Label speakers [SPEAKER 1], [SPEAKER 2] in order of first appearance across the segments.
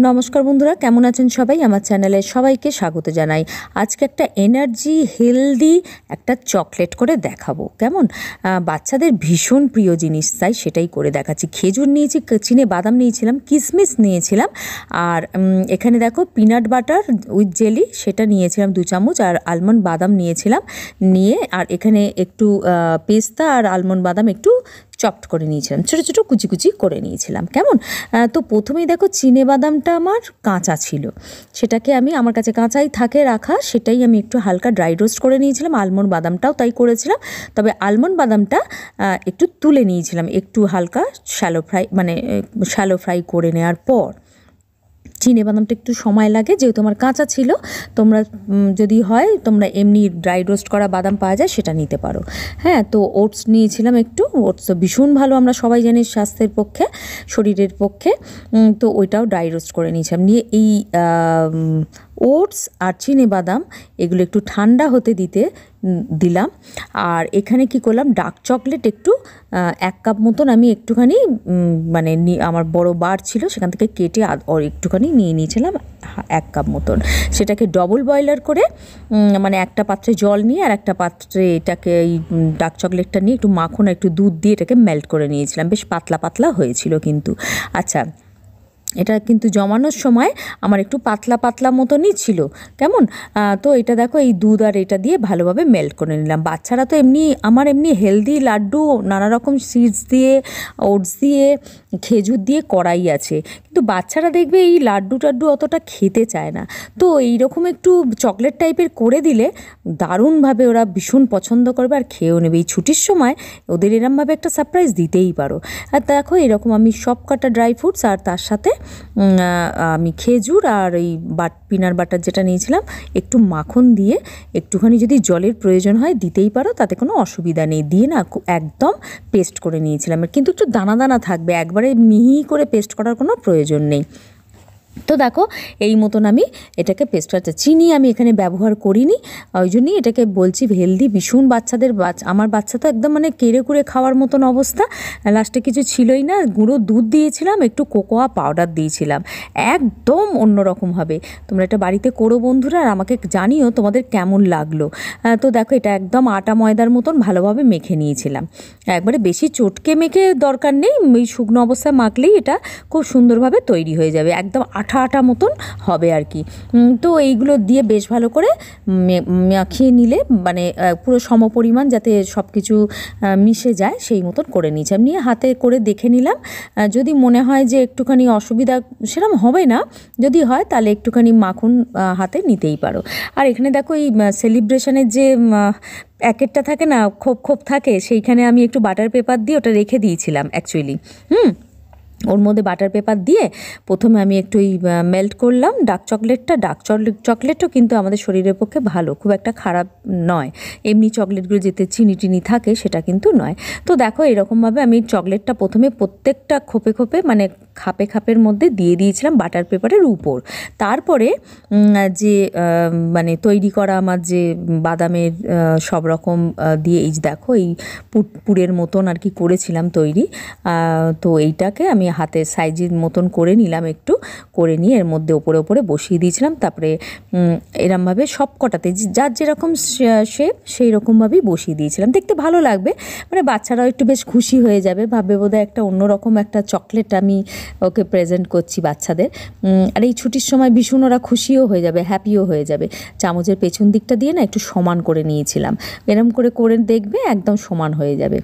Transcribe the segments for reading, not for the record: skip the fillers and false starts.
[SPEAKER 1] নমস্কার বন্ধুরা, কেমন আছেন সবাই? আমার চ্যানেলে সবাইকে স্বাগত জানাই। আজকে একটা এনার্জি হেলদি একটা চকলেট করে দেখাবো। কেমন? বাচ্চাদের ভীষণ প্রিয় জিনিস, তাই সেটাই করে দেখাচ্ছি। খেজুর নিয়েছি, চিনে বাদাম নিয়েছিলাম, কিশমিশ নিয়েছিলাম, আর এখানে দেখো পিনাট বাটার উইথ জেলি সেটা নিয়েছিলাম 2 চামচ, আর আলমন্ড বাদাম নিয়েছিলাম নিয়ে, আর এখানে একটু পেস্তা আর আলমন্ড বাদাম একটু চপড করে নিয়েছিলাম, ছোটো ছোটো কুচি কুচি করে নিয়েছিলাম। কেমন? তো প্রথমেই দেখো চিনে বাদামটা আমার কাঁচা ছিল, সেটাকে আমি, আমার কাছে কাঁচাই থাকে রাখা, সেটাই আমি একটু হালকা ড্রাই রোস্ট করে নিয়েছিলাম। আলমন্ড বাদামটাও তাই করেছিলাম, তবে আলমন্ড বাদামটা একটু তুলে নিয়েছিলাম, একটু হালকা শ্যালো ফ্রাই করে নেওয়ার পর। চিনে বাদামটা একটু সময় লাগে, যেহেতু আমার কাঁচা ছিল। তোমরা যদি হয় তোমরা এমনি ড্রাই রোস্ট করা বাদাম পাওয়া যায়, সেটা নিতে পারো। হ্যাঁ, তো ওটস নিয়েছিলাম একটু। ওটস তো ভীষণ ভালো, আমরা সবাই জানি, স্বাস্থ্যের পক্ষে, শরীরের পক্ষে। তো ওইটাও ড্রাই রোস্ট করে নিয়েছিলাম। নিয়ে এই ওটস আর চিনে বাদাম এগুলো একটু ঠান্ডা হতে দিলাম। আর এখানে কি করলাম, ডার্ক চকলেট একটু 1 কাপ মতন আমি একটুখানি মানে আমার বড় বার ছিল, সেখান থেকে কেটে একটুখানি নিয়ে নিয়েছিলাম 1 কাপ মতন। সেটাকে ডবল বয়লার করে, মানে একটা পাত্রে জল নিয়ে আর একটা পাত্রে এটাকে, এই ডার্ক চকলেটটা নিয়ে একটু মাখন আর একটু দুধ দিয়ে এটাকে মেল্ট করে নিয়েছিলাম। বেশ পাতলা পাতলা হয়েছিল কিন্তু। আচ্ছা, এটা কিন্তু জমানোর সময় আমার একটু পাতলা পাতলা মতনই ছিল। কেমন? তো এটা দেখো, এই দুধ আর এটা দিয়ে ভালোভাবে মেল্ট করে নিলাম। বাচ্চারা তো এমনি হেলদি লাড্ডু নানা রকম সিডস দিয়ে, ওটস দিয়ে, খেজুর দিয়ে করাই আছে, কিন্তু বাচ্চারা দেখবে এই লাড্ডু টাড্ডু অতটা খেতে চায় না। তো এইরকম একটু চকলেট টাইপের করে দিলে দারুণভাবে ওরা ভীষণ পছন্দ করবে আর খেয়েও নেবে। এই ছুটির সময় ওদের এরমভাবে একটা সারপ্রাইজ দিতেই পারো। আর দেখো, এরকম আমি সব কটা ড্রাই ফ্রুটস, আর তার সাথে আমি খেজুর আর এই পিনাট বাটার যেটা নিয়েছিলাম, একটু মাখন দিয়ে, একটুখানি যদি জলের প্রয়োজন হয় দিতেই পারো, তাতে কোনো অসুবিধা নেই। দিয়ে না একদম পেস্ট করে নিয়েছিলাম, কিন্তু একটু দানা দানা থাকবে, একবারে মিহি করে পেস্ট করার কোনো প্রয়োজন নেই। তো দেখো, এই মতন আমি এটাকে পেস্ট করতে, চিনি আমি এখানে ব্যবহার করিনি, ওই জন্যই এটাকে বলছি হেলদি ভীষণ। আমার বাচ্চা তো একদম মানে কেড়ে কুড়ে খাওয়ার মতন অবস্থা। লাস্টে কিছু ছিলই না, গুঁড়ো দুধ দিয়েছিলাম, একটু কোকোয়া পাউডার দিয়েছিলাম, একদম অন্যরকম হবে। তোমরা এটা বাড়িতে করো বন্ধুরা, আর আমাকে জানিও তোমাদের কেমন লাগলো। তো দেখো, এটা একদম আটা ময়দার মতন ভালোভাবে মেখে নিয়েছিলাম। একবারে বেশি চটকে মেখে দরকার নেই, এই শুকনো অবস্থায় মাখলেই এটা খুব সুন্দরভাবে তৈরি হয়ে যাবে, একদম আঠা আঠা মতন হবে আর কি। তো এইগুলো দিয়ে বেশ ভালো করে মাখিয়ে নিলে, মানে পুরো সমপরিমাণ যাতে সব কিছু মিশে যায় সেই মতন করে নিয়েছিলাম। নিয়ে হাতে করে দেখে নিলাম, যদি মনে হয় যে একটুখানি অসুবিধা সেরকম হবে না, যদি হয় তাহলে একটুখানি মাখন হাতে নিতেই পারো। আর এখানে দেখো, এই সেলিব্রেশনের যে প্যাকেটটা থাকে না, খোপ খোপ থাকে, সেইখানে আমি একটু বাটার পেপার দিয়ে ওটা রেখে দিয়েছিলাম অ্যাকচুয়ালি। ওর মধ্যে বাটার পেপার দিয়ে প্রথমে আমি একটু মেল্ট করলাম ডার্ক চকলেটও কিন্তু আমাদের শরীরের পক্ষে ভালো, খুব একটা খারাপ নয়। এমনি চকলেটগুলো যেতে চিনি টিনি থাকে, সেটা কিন্তু নয়। তো দেখো, এরকমভাবে আমি চকলেটটা প্রথমে প্রত্যেকটা খোপে খোপে, মানে খাপে খাপের মধ্যে দিয়ে দিয়েছিলাম বাটার পেপারের উপর। তারপরে যে মানে তৈরি করা আমার যে বাদামের সব রকম দিয়ে, এই দেখো, এই পুরের মতন আর কি করেছিলাম তৈরি। তো এইটাকে আমি হাতে সাইজের মতন করে নিলাম, একটু করে নিয়ে এর মধ্যে ওপরে ওপরে বসিয়ে দিয়েছিলাম। তারপরে এরমভাবে সব কটাতে যার যেরকম শেপ সেই রকমভাবেই বসিয়ে দিয়েছিলাম। দেখতে ভালো লাগবে, মানে বাচ্চারাও একটু বেশ খুশি হয়ে যাবে, ভাববে বোধহয় একটা অন্যরকম একটা চকলেট আমি ওকে প্রেজেন্ট করছি বাচ্চাদের। আর এই ছুটির সময় ভীষণ ওরা খুশিও হয়ে যাবে, হ্যাপিও হয়ে যাবে। চামচের পেছন দিকটা দিয়ে না একটু সমান করে নিয়েছিলাম, এরম করে করে দেখবে একদম সমান হয়ে যাবে,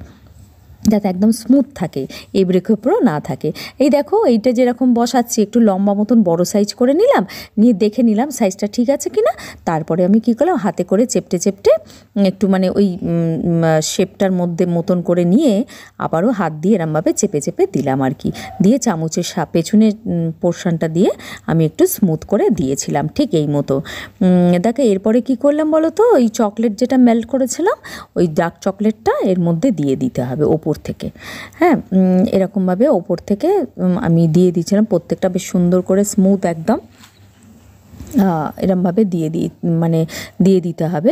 [SPEAKER 1] যাতে একদম স্মুথ থাকে, এবড়ে খেপড়ো না থাকে। এই দেখো, এইটা যেরকম বসাচ্ছি, একটু লম্বা মতন বড় সাইজ করে নিলাম, নিয়ে দেখে নিলাম সাইজটা ঠিক আছে কি না। তারপরে আমি কী করলাম, হাতে করে চেপটে চেপটে একটু মানে ওই শেপটার মতন করে নিয়ে আবারও হাত দিয়ে এরমভাবে চেপে চেপে দিলাম আর কি। দিয়ে চামচের পেছনের পোর্শনটা দিয়ে আমি একটু স্মুথ করে দিয়েছিলাম, ঠিক এই মতো। দেখো, এরপরে কি করলাম বলো তো, ওই চকলেট যেটা মেল্ট করেছিলাম, ওই ডার্ক চকলেটটা এর মধ্যে দিয়ে দিতে হবে ওপর থেকে। হ্যাঁ, এরকমভাবে ওপর থেকে আমি দিয়ে দিয়েছিলাম প্রত্যেকটা, বেশ সুন্দর করে স্মুথ একদম। এরমভাবে মানে দিয়ে দিতে হবে।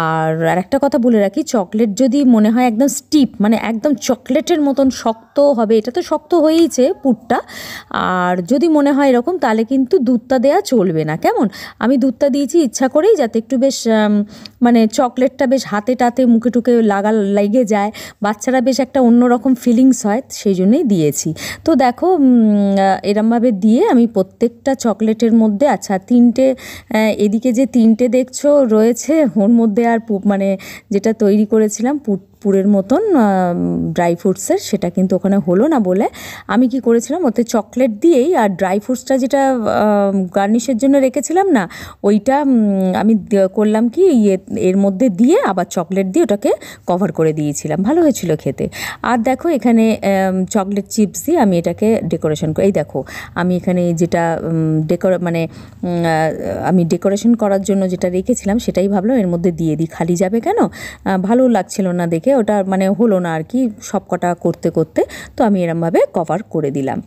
[SPEAKER 1] আর একটা কথা বলে রাখি, চকলেট যদি মনে হয় একদম স্টিপ মানে একদম চকলেটের মতন শক্ত হবে, এটা তো শক্ত হয়েইছে পুরটা, আর যদি মনে হয় এরকম তাহলে কিন্তু দুধটা দেওয়া চলবে না, কেমন? আমি দুধটা দিয়েছি ইচ্ছা করেই, যাতে একটু বেশ মানে চকলেটটা বেশ হাতে টাতে মুখে টুকে লেগে যায়, বাচ্চারা বেশ একটা অন্যরকম ফিলিংস হয়, সেই জন্যই দিয়েছি। তো দেখো এরমভাবে দিয়ে আমি প্রত্যেকটা চকলেটের মধ্যে, আচ্ছা তিনটে এদিকে যে তিনটে দেখছো রয়েছে ওর মধ্যে আর মানে যেটা তৈরি করেছিলাম পুরের মতন ড্রাই ফ্রুটসের, সেটা কিন্তু ওখানে হলো না বলে আমি কি করেছিলাম, ওতে চকলেট দিয়েই আর ড্রাই ফ্রুটসটা যেটা গার্নিশের জন্য রেখেছিলাম না, ওইটা আমি করলাম কি এর মধ্যে দিয়ে আবার চকলেট দিয়ে ওটাকে কভার করে দিয়েছিলাম, ভালো হয়েছিল খেতে। আর দেখো এখানে চকলেট চিপস দিয়ে আমি এটাকে ডেকোরেশন করি। এই দেখো আমি এখানে যেটা মানে আমি ডেকোরেশন করার জন্য যেটা রেখেছিলাম সেটাই ভাবলাম এর মধ্যে দিয়ে দিই, খালি যাবে কেন, ভালো লাগছিল না দেখে, ওটা মানে হলো না আর কি সব কটা করতে করতে, তো আমি এরমভাবে কভার করে দিলাম।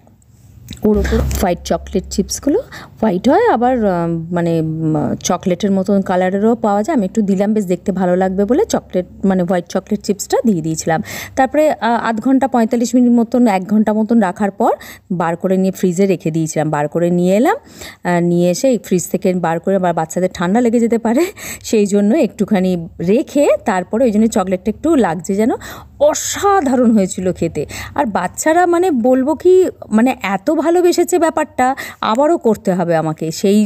[SPEAKER 1] ওর ওপর হোয়াইট চকলেট চিপসগুলো হোয়াইট হয়, আবার মানে চকলেটের মতন কালারেরও পাওয়া যায়, আমি একটু দিলাম বেশ দেখতে ভালো লাগবে বলে চকলেট মানে হোয়াইট চকলেট চিপসটা দিয়ে দিয়েছিলাম। তারপরে আধ ঘন্টা 45 মিনিট মতন 1 ঘন্টা মতন রাখার পর বার করে নিয়ে ফ্রিজে রেখে দিয়েছিলাম, বার করে নিয়ে এলাম, নিয়ে এসে ফ্রিজ থেকে বার করে, আবার বাচ্চাদের ঠান্ডা লেগে যেতে পারে সেই জন্য একটুখানি রেখে তারপরে ওই জন্য চকলেটটা একটু লাগছে যেন, অসাধারণ হয়েছিল খেতে। আর বাচ্চারা মানে বলবো কি মানে এত ভালোবেসেছে ব্যাপারটা, আবারও করতে হবে আমাকে, সেই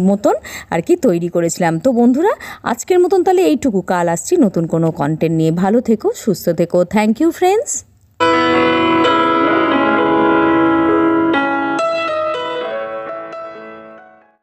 [SPEAKER 1] মতন আর কি তৈরি করেছিলাম। তো বন্ধুরা আজকের মতন তাহলে এইটুকু, কাল আসছি নতুন কোনো কন্টেন্ট নিয়ে, ভালো থেকো সুস্থ থেকো, থ্যাংক ইউ ফ্রেন্ডস।